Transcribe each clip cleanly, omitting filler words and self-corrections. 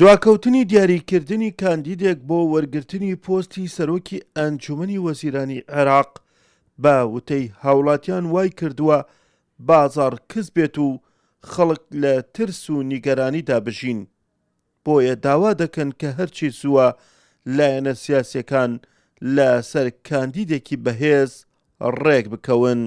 دواکەوتنی دیاریکردنی کاندیدێک بۆ وەرگرتنی پۆستی سەرۆکی ئەنجومەنی وەزیرانی عێراق بە وتەی هاوڵاتیان وای کردووە بازاڕ کز بێت و خەڵک لە ترس و نیگەرانیدا بژین. بۆیە داوا دەکەن کە هەرچی سووە لایەنە سیاسیەکان لە سەر کاندیدێکی بەهێز ڕێک بکەون.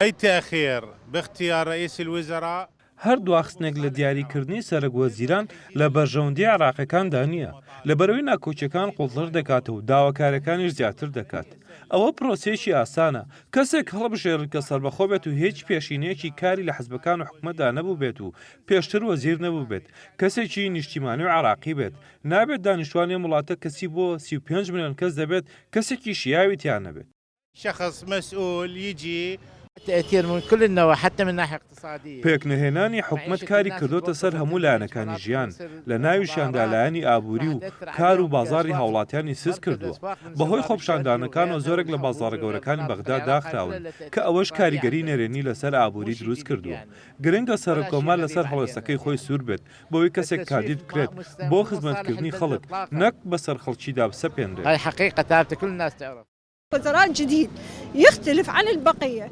أي تأخير باختيار رئيس الوزراء هەردوو ئاخستنێک لە دیاریکردنی سەرۆکوەزیران لە بەرژەوەندی عێراقیەکاندا نییە، لەبەرەوەی ناکۆچیەکان قوڵتر دەکاتەوە و داواکاریەکانیش زیاتر دەکات. ئەوە پرۆسێکی ئاسانە، کەسێک هەڵبژێڕێت کە سەربەخۆ بێت و هیچ پێشینەیەکی کاری لە حزبەکان و حکومەتدا نەبوو بێت و پێشتر وەزیر نەبوو بێت، کەسێکی نیشتیمانی و عێراقی بێت، نابێت دانیشتوانی وڵاتە کەسی بۆ 35 ملیۆن کەس دەبێت، کەسێکی شیاوی تیان نەبێت. شخص مسؤول يجي تأثير من كل النواحي حتى من ناحية اقتصادية. پێکنەهێنانی حکومت کاری کردوتە سەر هەموو لایەنەکانی ژیان لە ناویشاندا لایەنی ئابووری و کار و بازاری هاوڵاتیانی سز کردووە. بەهۆی خۆپشاندانەکانەوە زۆرێک لە بازاڕە گەورەکانی بەغدا داخراون کە ئەوەش کاریگەری نەرێنی لەسەر ئابووری دروست کردووە. گرنگە سەرۆکۆمار لەسەر هەڵوێستەکەی خۆی سوور بێت بۆەوەی کەسێک کاندید بکرێت بۆ خزمەتکردنی خەڵک نەک بەسەر خەڵکیدا بسەپێنرێت. هاي حقيقة ثابتة كل الناس تعرف. وزراء جديد يختلف عن البقية.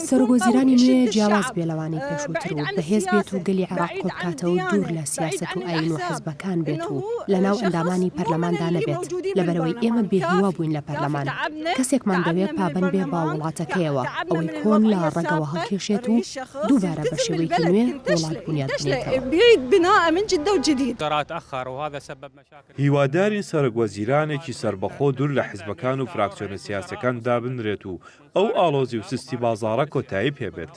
سەرۆکوەزیرانی نوێ جیاواز بێ لەوانەی پێشووتر و بەهێز بێت و گەلی عێراق کۆ بکاتەوە و دوور لە سیاست و ئاین و حزبەکان بێت و لەناو ئەندامانی پەرلەماندا نەبێت، لەبەرەوەی ئێمە بێهیوا بووین لە پەرلەمان. کەسێکمان دەوێت پابەند بێ با وڵاتەکەیەوە، ئەوەی کۆن لە ڕێگەوە هەڵکێشێت و دووبارە بە شێوەیەکی نوێ وڵات بنیاد بنێتەوە. هیوادارین سەرۆکوەزیرانێکی سەربەخۆ دوور لە حیزبەکان و فراکسیۆنە سیاسەکان دابنرێت و ئەو ئاڵۆزی و سستی بازاڕە کۆتایی پێبێت.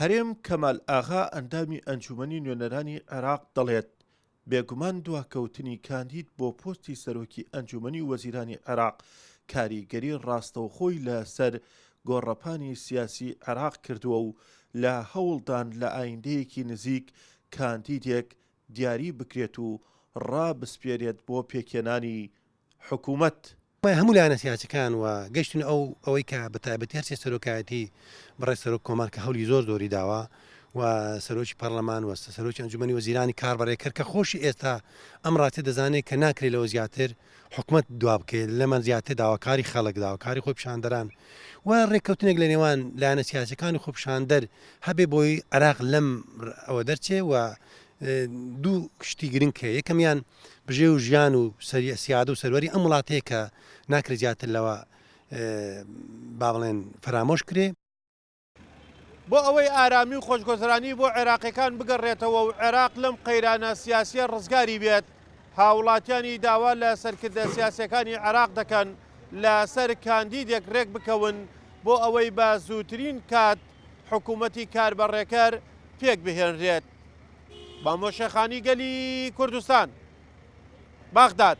هەرێم کەمال ئاغا ئەندامی ئەنجومەنی نوێنەرانی عێراق دەڵێت بێگومان دواکەوتنی کاندید بۆ پۆستی سەرۆکی ئەنجومەنی وەزیرانی عێراق کاریگەری ڕاستەوخۆی لە سەر گۆڕەپانی سیاسی عێراق کردووە و لە هەوڵدان لە ئایندەیەکی نزیک کاندیدێک دیاری بکرێت و ڕابسپێرێت بۆ پێکێنانی حکوومەت. هەموو لایەنە سیاسیەکان و گەشتن ئەوەی کە بەتایبەتی هەرچی سەرۆکایەتی بەڕێ سەرۆک کۆمار کە هەولی زۆری داوە و سەرۆکی پەرلەمان وەستە سەرۆکی ئەنجومەنی وەزیرانی کاربڕێ کرد کە خۆشی ئێستا ئەم ڕاتێ دەزانێت کە ناکرێت لەوە زیاتر حکومەت دوا بکەیت لەمە زیاتر داواکاری خەڵک داواکاری خۆپشاندەران و ڕێککەوتنێک لە نێوان لایەنە سیاسەکانی خۆپشاندەر هەبێ بۆی عێراق لەم ئەوە دەرچێ و دوو کشتی گرنگ کە یەکەمیان بژێ و ژیان و سیادە و سەروەری ئەم وڵاتەیە کە ناکرێت زیاتر لەوە با بڵێن فرامۆش کرێ. بۆ ئەوەی ئارامی و خۆشگۆزرانی بۆ عێراقیەکان بگەڕێتەوە و عێراق لەم قەیرانە سیاسیە ڕزگاری بێت، هاوڵاتیانی داوا لە سەرکردە سیاسەکانی عێراق دەکەن لە سەر کاندیدێک ڕێک بکەون بۆ ئەوەی بە زووترین کات حکوومەتی کاربەڕێکەر پێک بهێنرێت. بامۆشەخانی گەلی کوردستان، باغداد.